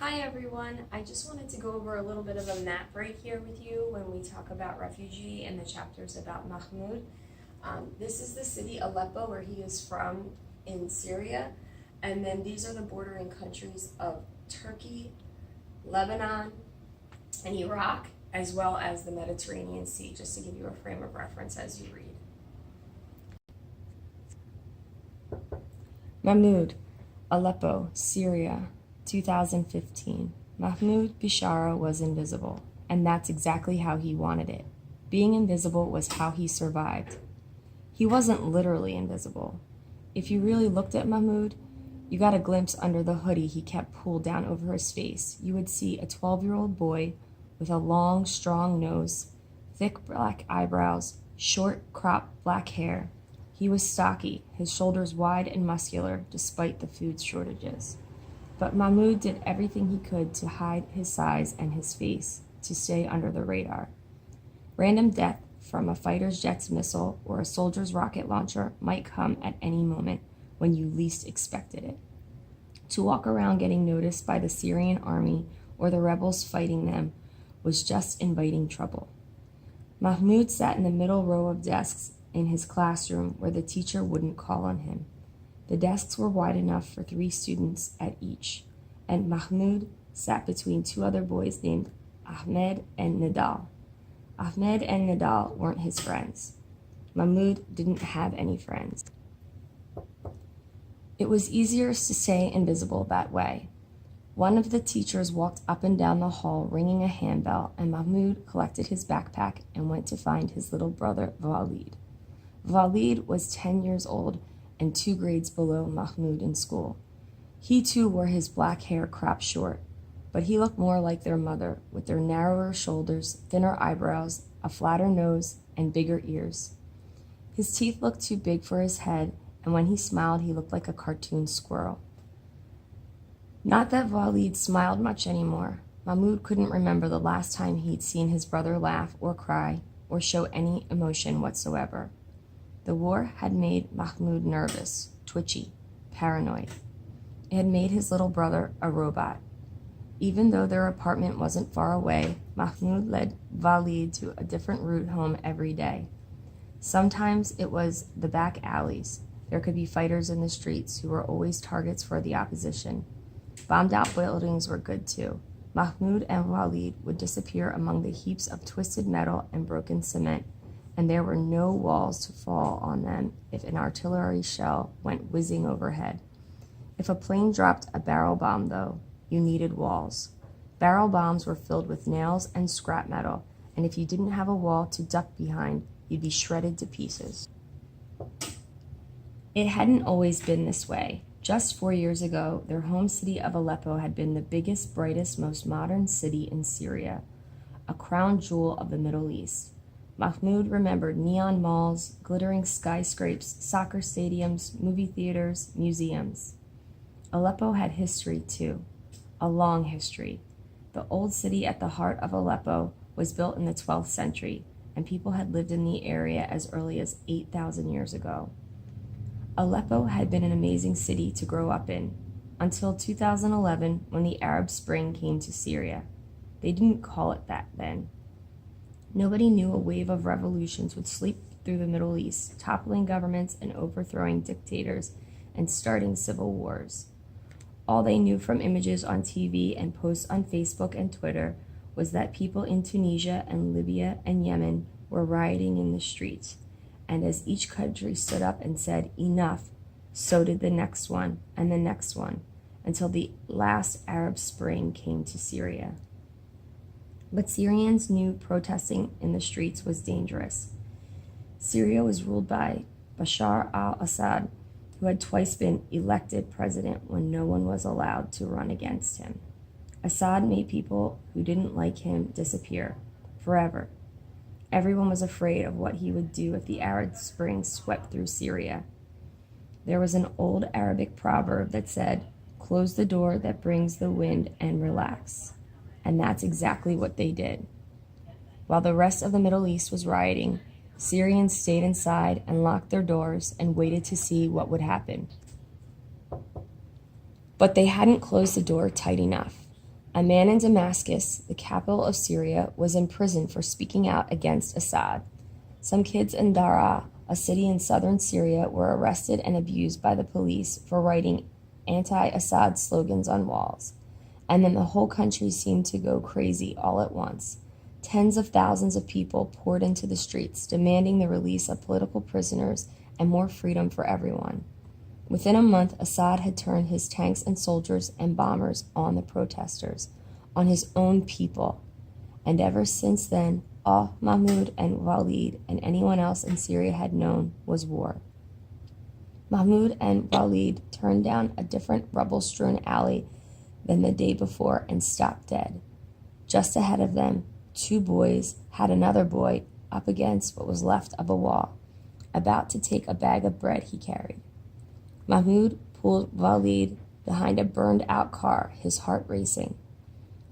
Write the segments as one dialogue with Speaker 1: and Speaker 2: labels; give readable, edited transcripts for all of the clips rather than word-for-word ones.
Speaker 1: Hi everyone, I just wanted to go over a little bit of a map right here with you when we talk about refugee and the chapters about Mahmoud. This is the city Aleppo where he is from in Syria, and then these are the bordering countries of Turkey, Lebanon, and Iraq, as well as the Mediterranean Sea, just to give you a frame of reference as you read.
Speaker 2: Mahmoud, Aleppo, Syria, 2015. Mahmoud Bishara was invisible, and that's exactly how he wanted it. Being invisible was how he survived. He wasn't literally invisible. If you really looked at Mahmoud, you got a glimpse under the hoodie he kept pulled down over his face. You would see a 12-year-old boy with a long, strong nose, thick black eyebrows, short, cropped black hair. He was stocky, his shoulders wide and muscular, despite the food shortages. But Mahmoud did everything he could to hide his size and his face, to stay under the radar. Random death from a fighter jet's missile or a soldier's rocket launcher might come at any moment when you least expected it. To walk around getting noticed by the Syrian army or the rebels fighting them was just inviting trouble. Mahmoud sat in the middle row of desks in his classroom where the teacher wouldn't call on him. The desks were wide enough for 3 students at each, and Mahmoud sat between 2 other boys named Ahmed and Nidal. Ahmed and Nidal weren't his friends. Mahmoud didn't have any friends. It was easier to stay invisible that way. One of the teachers walked up and down the hall ringing a handbell, and Mahmoud collected his backpack and went to find his little brother Walid. Walid was 10 years old and 2 grades below Mahmoud in school. He too wore his black hair cropped short, but he looked more like their mother, with their narrower shoulders, thinner eyebrows, a flatter nose, and bigger ears. His teeth looked too big for his head, and when he smiled, he looked like a cartoon squirrel. Not that Walid smiled much anymore. Mahmoud couldn't remember the last time he'd seen his brother laugh or cry or show any emotion whatsoever. The war had made Mahmoud nervous, twitchy, paranoid. It had made his little brother a robot. Even though their apartment wasn't far away, Mahmoud led Walid to a different route home every day. Sometimes it was the back alleys. There could be fighters in the streets who were always targets for the opposition. Bombed-out buildings were good too. Mahmoud and Walid would disappear among the heaps of twisted metal and broken cement, and there were no walls to fall on them if an artillery shell went whizzing overhead. If a plane dropped a barrel bomb, though, you needed walls. Barrel bombs were filled with nails and scrap metal, and if you didn't have a wall to duck behind, you'd be shredded to pieces. It hadn't always been this way. Just 4 years ago, their home city of Aleppo had been the biggest, brightest, most modern city in Syria, a crown jewel of the Middle East. Mahmoud remembered neon malls, glittering skyscrapers, soccer stadiums, movie theaters, museums. Aleppo had history too, a long history. The old city at the heart of Aleppo was built in the 12th century, and people had lived in the area as early as 8,000 years ago. Aleppo had been an amazing city to grow up in, until 2011 when the Arab Spring came to Syria. They didn't call it that then. Nobody knew a wave of revolutions would sweep through the Middle East, toppling governments and overthrowing dictators and starting civil wars. All they knew from images on TV and posts on Facebook and Twitter was that people in Tunisia and Libya and Yemen were rioting in the streets. And as each country stood up and said, "Enough," so did the next one and the next one, until the last Arab Spring came to Syria. But Syrians knew protesting in the streets was dangerous. Syria was ruled by Bashar al-Assad, who had twice been elected president when no one was allowed to run against him. Assad made people who didn't like him disappear forever. Everyone was afraid of what he would do if the Arab Spring swept through Syria. There was an old Arabic proverb that said, "Close the door that brings the wind and relax." And that's exactly what they did. While the rest of the Middle East was rioting, Syrians stayed inside and locked their doors and waited to see what would happen. But they hadn't closed the door tight enough. A man in Damascus, the capital of Syria, was in prison for speaking out against Assad. Some kids in Daraa, a city in southern Syria, were arrested and abused by the police for writing anti-Assad slogans on walls. And then the whole country seemed to go crazy all at once. Tens of thousands of people poured into the streets, demanding the release of political prisoners and more freedom for everyone. Within a month, Assad had turned his tanks and soldiers and bombers on the protesters, on his own people. And ever since then, all Mahmoud and Walid and anyone else in Syria had known was war. Mahmoud and Walid turned down a different rubble-strewn alley than the day before and stopped dead. Just ahead of them, two boys had another boy up against what was left of a wall, about to take a bag of bread he carried. Mahmoud pulled Walid behind a burned-out car, his heart racing.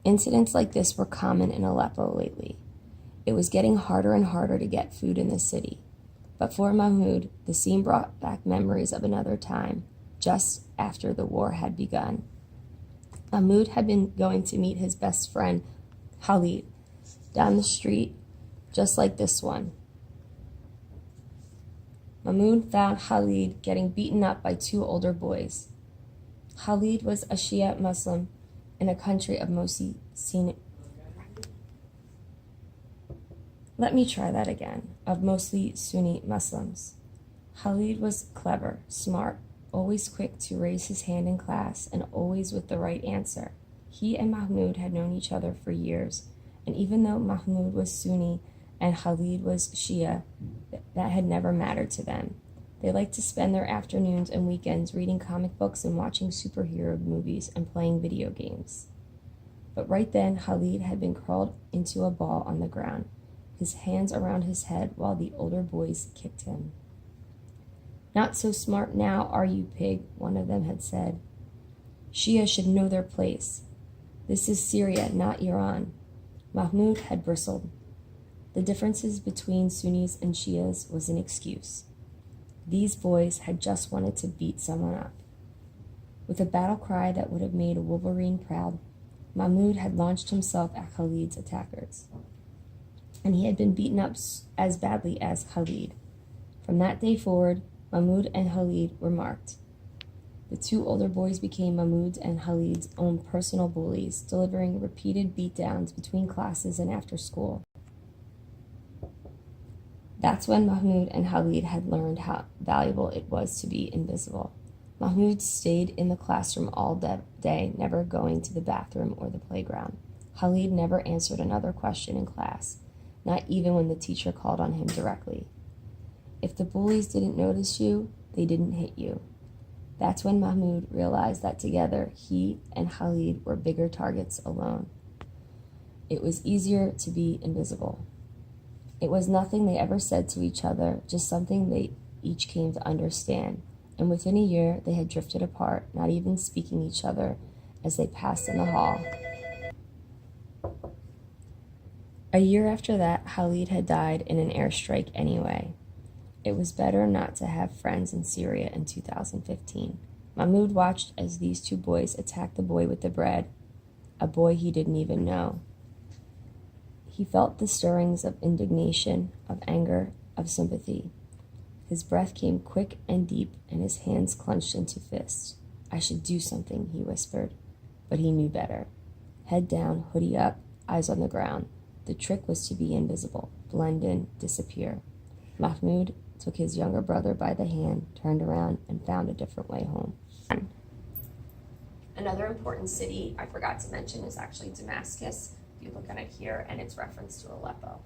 Speaker 2: Incidents like this were common in Aleppo lately. It was getting harder and harder to get food in the city. But for Mahmoud, the scene brought back memories of another time, just after the war had begun. Mahmoud had been going to meet his best friend, Khalid, down the street, just like this one. Mahmoud found Khalid getting beaten up by two older boys. Khalid was a Shia Muslim in a country of mostly Sunni. Of mostly Sunni Muslims. Khalid was clever, smart, always quick to raise his hand in class, and always with the right answer. He and Mahmoud had known each other for years, and even though Mahmoud was Sunni and Khalid was Shia, that had never mattered to them. They liked to spend their afternoons and weekends reading comic books and watching superhero movies and playing video games. But right then, Khalid had been curled into a ball on the ground, his hands around his head while the older boys kicked him. "Not so smart now, are you, pig?" one of them had said. "Shia should know their place. This is Syria, not Iran." Mahmoud had bristled. The differences between Sunnis and Shias was an excuse. These boys had just wanted to beat someone up. With a battle cry that would have made a Wolverine proud, Mahmoud had launched himself at Khalid's attackers. And he had been beaten up as badly as Khalid. From that day forward, Mahmoud and Khalid were marked. The two older boys became Mahmoud's and Khalid's own personal bullies, delivering repeated beatdowns between classes and after school. That's when Mahmoud and Khalid had learned how valuable it was to be invisible. Mahmoud stayed in the classroom all day, never going to the bathroom or the playground. Khalid never answered another question in class, not even when the teacher called on him directly. If the bullies didn't notice you, they didn't hit you. That's when Mahmoud realized that together he and Khalid were bigger targets alone. It was easier to be invisible. It was nothing they ever said to each other, just something they each came to understand. And within a year, they had drifted apart, not even speaking each other as they passed in the hall. A year after that, Khalid had died in an airstrike anyway. It was better not to have friends in Syria in 2015. Mahmoud watched as these two boys attacked the boy with the bread, a boy he didn't even know. He felt the stirrings of indignation, of anger, of sympathy. His breath came quick and deep, and his hands clenched into fists. "I should do something," he whispered, but he knew better. Head down, hoodie up, eyes on the ground. The trick was to be invisible, blend in, disappear. Mahmoud took his younger brother by the hand, turned around, and found a different way home.
Speaker 1: Another important city I forgot to mention is actually Damascus. You look at it here, and it's referenced to Aleppo.